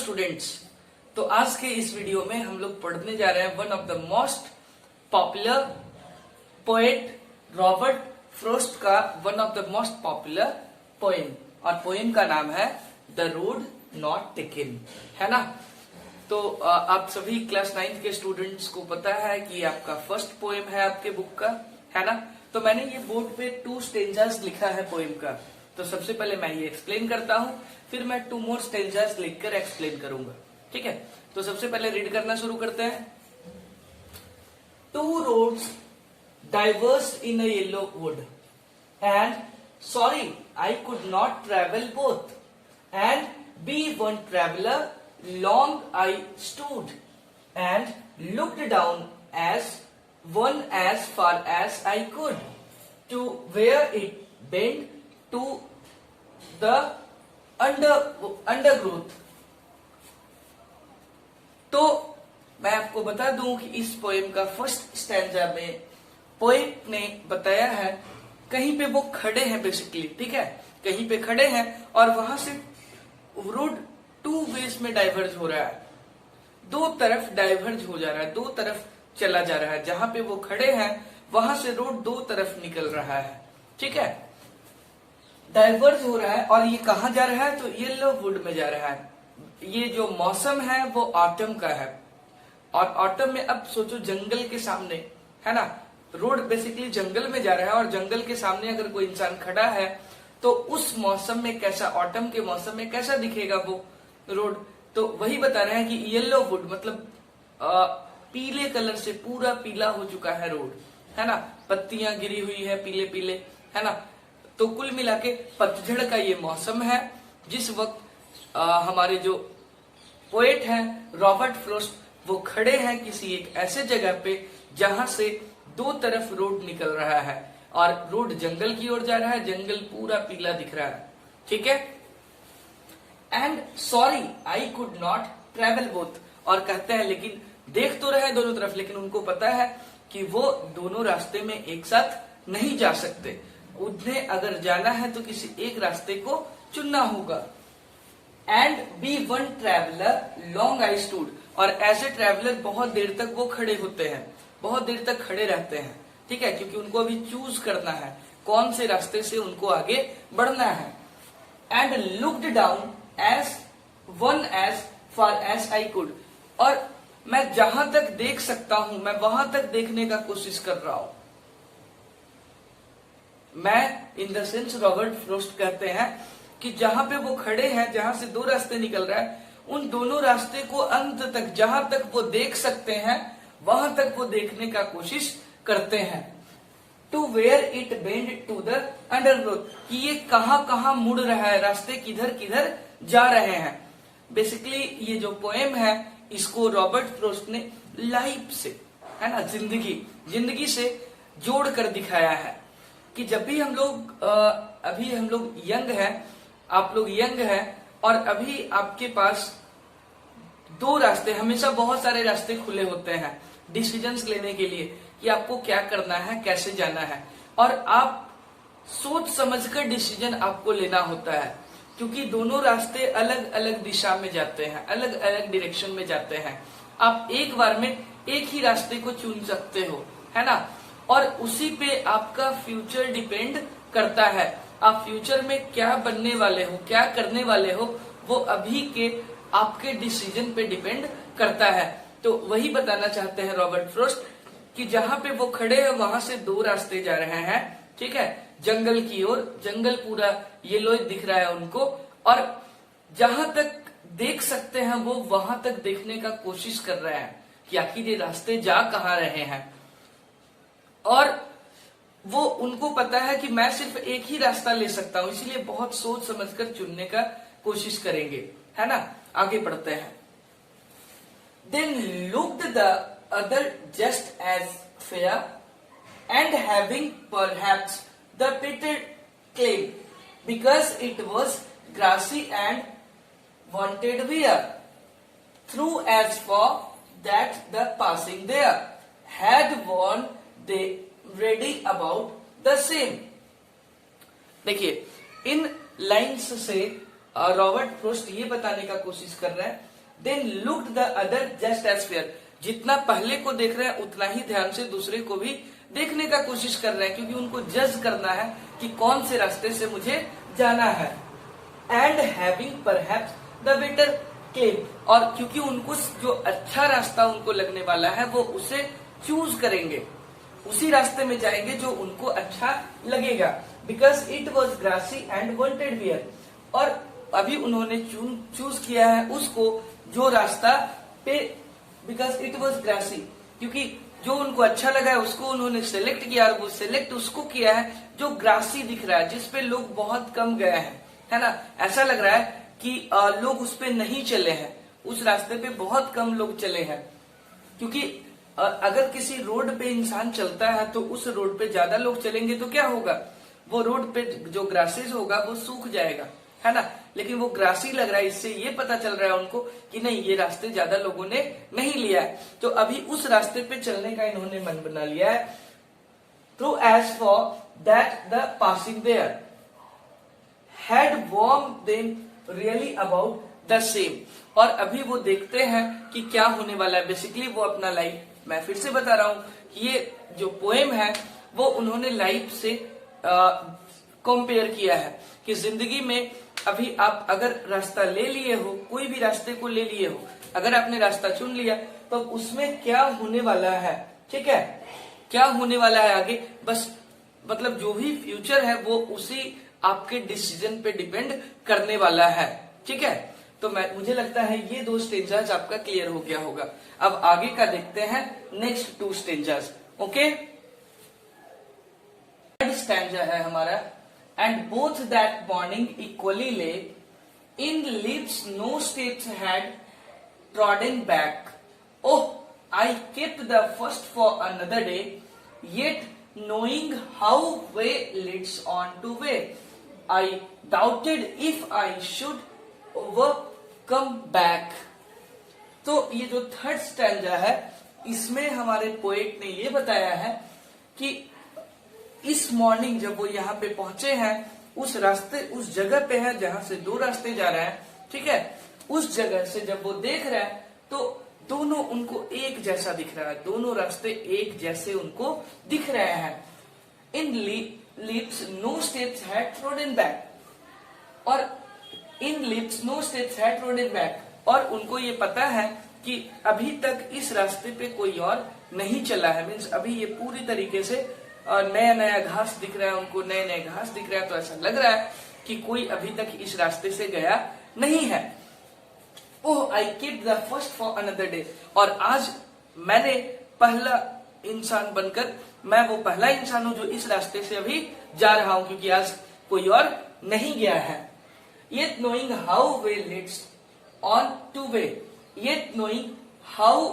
Students, तो आज के इस वीडियो में हम लोग पढ़ने जा रहे हैं one of the most popular poet Robert Frost का one of the most popular poem, और पोएम का नाम है द रोड नॉट टेकन, है ना। तो आप सभी क्लास 9 के स्टूडेंट्स को पता है कि आपका फर्स्ट पोएम है आपके बुक का, है ना। तो मैंने ये बोर्ड पे 2 स्टेंजास लिखा है पोएम का। तो सबसे पहले मैं ये एक्सप्लेन करता हूँ, फिर मैं 2 मोर स्टेंजास लिखकर एक्सप्लेन करूंगा, ठीक है। तो सबसे पहले रीड करना शुरू करते हैं। 2 roads diverged in a yellow wood, and sorry I could not travel both, and be one traveler long I stood, and looked down as one as far as I could, to where it bent to the undergrowth. तो मैं आपको बता दूं कि इस poem का first stanza में poet ने बताया है, कहीं पे वो खड़े हैं बेसिकली, ठीक है, कहीं पे खड़े हैं और वहां से रोड 2 वेज में डाइवर्ज हो रहा है, 2 तरफ डाइवर्ज हो जा रहा है, 2 तरफ चला जा रहा है। जहां पे वो खड़े हैं वहां से रोड 2 तरफ निकल रहा है, ठीक है, डाइवर्ज हो रहा है। और ये कहाँ जा रहा है? तो येलो वुड में जा रहा है। ये जो मौसम है वो ऑटम का है, और ऑटम में अब सोचो जंगल के सामने, है ना, रोड बेसिकली जंगल में जा रहा है, और जंगल के सामने अगर कोई इंसान खड़ा है तो उस मौसम में कैसा, ऑटम के मौसम में कैसा दिखेगा वो रोड। तो वही बता रहे हैं कि येलो वुड मतलब पीले कलर से पूरा पीला हो चुका है रोड, है ना, पत्तियां गिरी हुई है पीले पीले, है ना। तो कुल मिला के पतझड़ का ये मौसम है, जिस वक्त हमारे जो पोएट हैं रॉबर्ट फ्रॉस्ट, वो खड़े हैं किसी एक ऐसे जगह पे जहां से 2 तरफ रोड निकल रहा है, और रोड जंगल की ओर जा रहा है, जंगल पूरा पीला दिख रहा है, ठीक है। And sorry I could not travel both, और कहते हैं लेकिन देख तो रहे दोनों तरफ, लेकिन उनको पता है कि वो दोनों रास्ते में एक साथ नहीं जा सकते, उन्हें अगर जाना है तो किसी एक रास्ते को चुनना होगा। And be one traveller long I stood, और ऐसे ट्रेवलर बहुत देर तक वो खड़े होते हैं, बहुत देर तक खड़े रहते हैं, ठीक है, क्योंकि उनको अभी चूज करना है कौन से रास्ते से उनको आगे बढ़ना है। And looked down as one as far as I could, और मैं जहां तक देख सकता हूं मैं वहां तक देखने का कोशिश कर रहा हूं। मैं in the sense Robert Frost कहते हैं कि जहां पे वो खड़े हैं, जहां से 2 रास्ते निकल रहा है, उन दोनों रास्ते को अंत तक, जहां तक वो देख सकते हैं वहां तक वो देखने का कोशिश करते हैं। To where it bend to the undergrowth, कि ये कहां कहां मुड़ रहा है, रास्ते किधर किधर जा रहे हैं। बेसिकली ये जो पोएम है इसको रॉबर्ट फ्रॉस्ट ने लाइफ से, है ना, जिंदगी से जोड़ कर दिखाया है कि जब भी हम लोग अभी हम लोग यंग हैं, आप लोग यंग हैं, और अभी आपके पास 2 रास्ते, हमेशा बहुत सारे रास्ते खुले होते हैं डिसीजंस लेने के लिए कि आपको क्या करना है, कैसे जाना है, और आप सोच समझकर डिसीजन आपको लेना होता है, क्योंकि दोनों रास्ते अलग अलग दिशा में जाते हैं, अलग अलग डायरेक्शन में जाते हैं। आप एक बार में एक ही रास्ते को चुन सकते हो, है ना, और उसी पे आपका फ्यूचर डिपेंड करता है। आप फ्यूचर में क्या बनने वाले हो, क्या करने वाले हो, वो अभी के आपके डिसीजन पे डिपेंड करता है। तो वही बताना चाहते हैं रॉबर्ट फ्रॉस्ट कि जहां पे वो खड़े हैं वहां से 2 रास्ते जा रहे हैं, ठीक है, जंगल की ओर, जंगल पूरा येलो दिख रहा है उनको, और जहां तक देख सकते हैं वो वहां तक देखने का कोशिश कर रहे हैं कि आखिर ये रास्ते जा कहां रहे हैं। और वो उनको पता है कि मैं सिर्फ एक ही रास्ता ले सकता हूं, इसलिए बहुत सोच समझकर चुनने का कोशिश करेंगे, है ना। आगे बढ़ते हैं। Then looked the other just as fair, and having perhaps the better claim, because it was grassy and wanted wear, through as for that the passing there had worn they ready about the same। देखिए इन lines से Robert Frost ये बताने का कोशिश कर रहा है then looked the other just as fair. जितना पहले को देख रहे हैं उतना ही ध्यान से दूसरे को भी देखने का कोशिश कर रहे हैं, क्योंकि उनको जज करना है कि कौन से रास्ते से मुझे जाना है। And having perhaps the better claim, और क्योंकि उनको जो अच्छा रास्ता उनको लगने वाला है वो उसे चूज करेंगे, उसी रास्ते में जाएंगे जो उनको अच्छा लगेगा। Because it was grassy and wanted wear, और अभी उन्होंने चूज किया है उसको जो रास्ता पे, बिकॉज इट वॉज ग्रासी, क्योंकि जो उनको अच्छा लगा है उसको उन्होंने सेलेक्ट किया, और वो सेलेक्ट उसको किया है जो ग्रासी दिख रहा है, जिसपे लोग बहुत कम गए हैं, है ना। ऐसा लग रहा है कि लोग उस पे नहीं चले हैं, उस रास्ते पे बहुत कम लोग चले हैं। क्योंकि अगर किसी रोड पे इंसान चलता है तो उस रोड पे ज्यादा लोग चलेंगे तो क्या होगा, वो रोड पे जो ग्रासेस होगा वो सूख जाएगा, है ना। लेकिन वो ग्रासी लग रहा है, इससे ये पता चल रहा है उनको कि नहीं, ये रास्ते ज्यादा लोगों ने नहीं लिया है, तो अभी उस रास्ते पे चलने का इन्होंने मन बना लिया है। Through as for that the passing there had warm them really about the same, और अभी वो देखते हैं कि क्या होने वाला है। बेसिकली वो अपना लाइफ, मैं फिर से बता रहा हूं, ये जो पोएम है वो उन्होंने लाइफ से कंपेयर किया है कि जिंदगी में अभी आप अगर रास्ता ले लिए हो, कोई भी रास्ते को ले लिए हो, अगर आपने रास्ता चुन लिया तो उसमें क्या होने वाला है, ठीक है, क्या होने वाला है आगे, बस मतलब जो भी फ्यूचर है वो उसी आपके डिसीजन पे डिपेंड करने वाला है, ठीक है। तो मुझे लगता है ये 2 स्टेंजास आपका क्लियर हो गया होगा। अब आगे का देखते हैं नेक्स्ट 2 स्टेंजास। ओके, स्टेंजा है हमारा, and both that morning equally lay in leaves no steps had trodden back, oh I kept the first for another day, yet knowing how way leads on to way, I doubted if I should come back। तो ये जो 3rd stanza है इसमें हमारे poet ने ये बताया है कि इस मॉर्निंग जब वो यहाँ पे पहुंचे हैं, उस रास्ते, उस जगह पे है जहां से 2 रास्ते जा रहे हैं, ठीक है, उस जगह से जब वो देख रहे हैं तो दोनों उनको एक जैसा दिख रहा है, दोनों रास्ते एक जैसे उनको दिख रहे हैं। In leaves no steps had trodden back, और in leaves no steps had trodden back, और उनको ये पता है कि अभी तक इस रास्ते पे कोई और नहीं चला है, मीन्स अभी ये पूरी तरीके से नया नया घास दिख रहा है, उनको नए नए घास दिख रहा है, तो ऐसा लग रहा है कि कोई अभी तक इस रास्ते से गया नहीं है। Oh I keep the first for another day, और आज मैंने पहला इंसान बनकर, मैं वो पहला इंसान हूं जो इस रास्ते से अभी जा रहा हूं, क्योंकि आज कोई और नहीं गया है। Yet knowing how way Leeds on two way, yet knowing how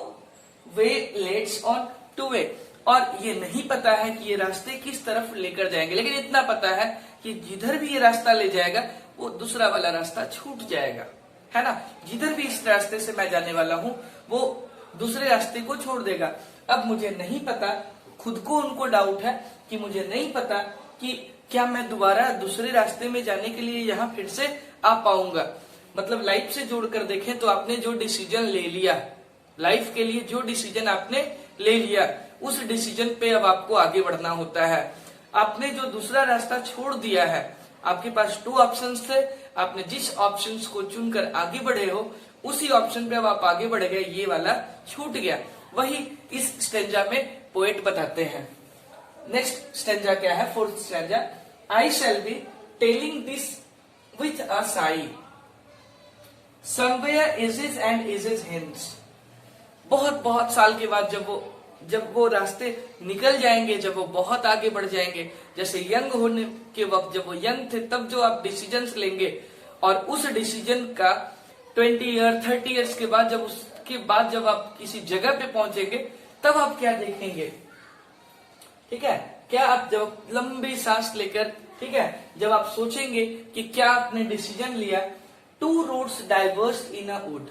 way Leeds on two way, और ये नहीं पता है कि ये रास्ते किस तरफ लेकर जाएंगे, लेकिन इतना पता है कि जिधर भी ये रास्ता ले जाएगा वो दूसरा वाला रास्ता छूट जाएगा, है ना। जिधर भी इस रास्ते से मैं जाने वाला हूं वो दूसरे रास्ते को छोड़ देगा। अब मुझे नहीं पता, खुद को उनको डाउट है कि मुझे नहीं पता कि क्या मैं दोबारा दूसरे रास्ते में जाने के लिए यहाँ फिर से आ पाऊंगा। मतलब लाइफ से जोड़कर देखें तो आपने जो डिसीजन ले लिया, लाइफ के लिए जो डिसीजन आपने ले लिया, उस डिसीजन पे अब आपको आगे बढ़ना होता है। आपने जो दूसरा रास्ता छोड़ दिया है, आपके पास 2 ऑप्शंस थे, आपने जिस ऑप्शंस को चुनकर आगे बढ़े हो उसी ऑप्शन पे अब आप आगे बढ़ गए, ये वाला छूट गया। वही इस स्टेंजा में पोएट बताते हैं। नेक्स्ट स्टेंजा क्या है, 4th stanza, I shall be telling this with a sigh, somewhere ages and ages hence. बहुत साल के बाद जब वो रास्ते निकल जाएंगे, जब वो बहुत आगे बढ़ जाएंगे, जैसे यंग होने के वक्त जब वो यंग थे तब जो आप डिसीजंस लेंगे, और उस डिसीजन का 20 ईयर 30 ईयर्स के बाद जब आप किसी जगह पे पहुंचेंगे तब आप क्या देखेंगे, ठीक है, क्या आप जब लंबी सांस लेकर, ठीक है, जब आप सोचेंगे कि क्या आपने डिसीजन लिया। 2 roads diverse in a wood,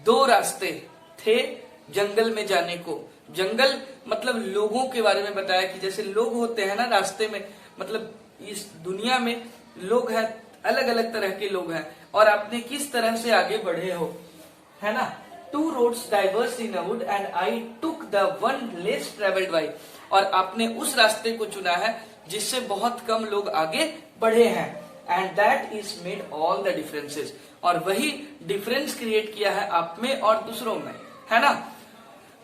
2 रास्ते थे जंगल में जाने को। जंगल मतलब लोगों के बारे में बताया कि जैसे लोग होते हैं ना रास्ते में, मतलब इस दुनिया में लोग हैं, अलग अलग तरह के लोग हैं, और आपने किस तरह से आगे बढ़े हो, है ना। Two roads diverse in a wood and I took the one less travelled by, और आपने उस रास्ते को चुना है जिससे बहुत कम लोग आगे बढ़े हैं। And that is made all the differences, और वही डिफरेंस क्रिएट किया है आप में और दूसरों में, है ना।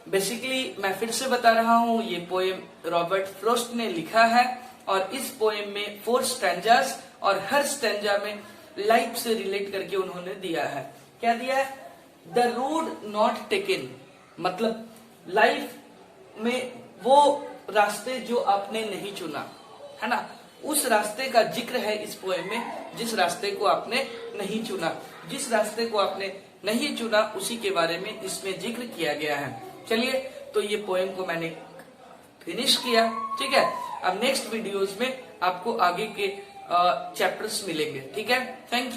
बेसिकली मैं फिर से बता रहा हूं, ये पोएम रॉबर्ट फ्रॉस्ट ने लिखा है, और इस पोएम में 4 स्टैंजास, और हर स्टैंजा में लाइफ से रिलेट करके उन्होंने दिया है। क्या दिया है? द रोड नॉट टेकन, मतलब लाइफ में वो रास्ते जो आपने नहीं चुना, है ना, उस रास्ते का जिक्र है इस पोएम में, जिस रास्ते को आपने नहीं चुना। जिस रास्ते को आपने नहीं चुना उसी के बारे में इसमें जिक्र किया गया है। चलिए, तो ये पोएम को मैंने फिनिश किया, ठीक है। अब नेक्स्ट वीडियोस में आपको आगे के चैप्टर्स मिलेंगे, ठीक है। Thank you.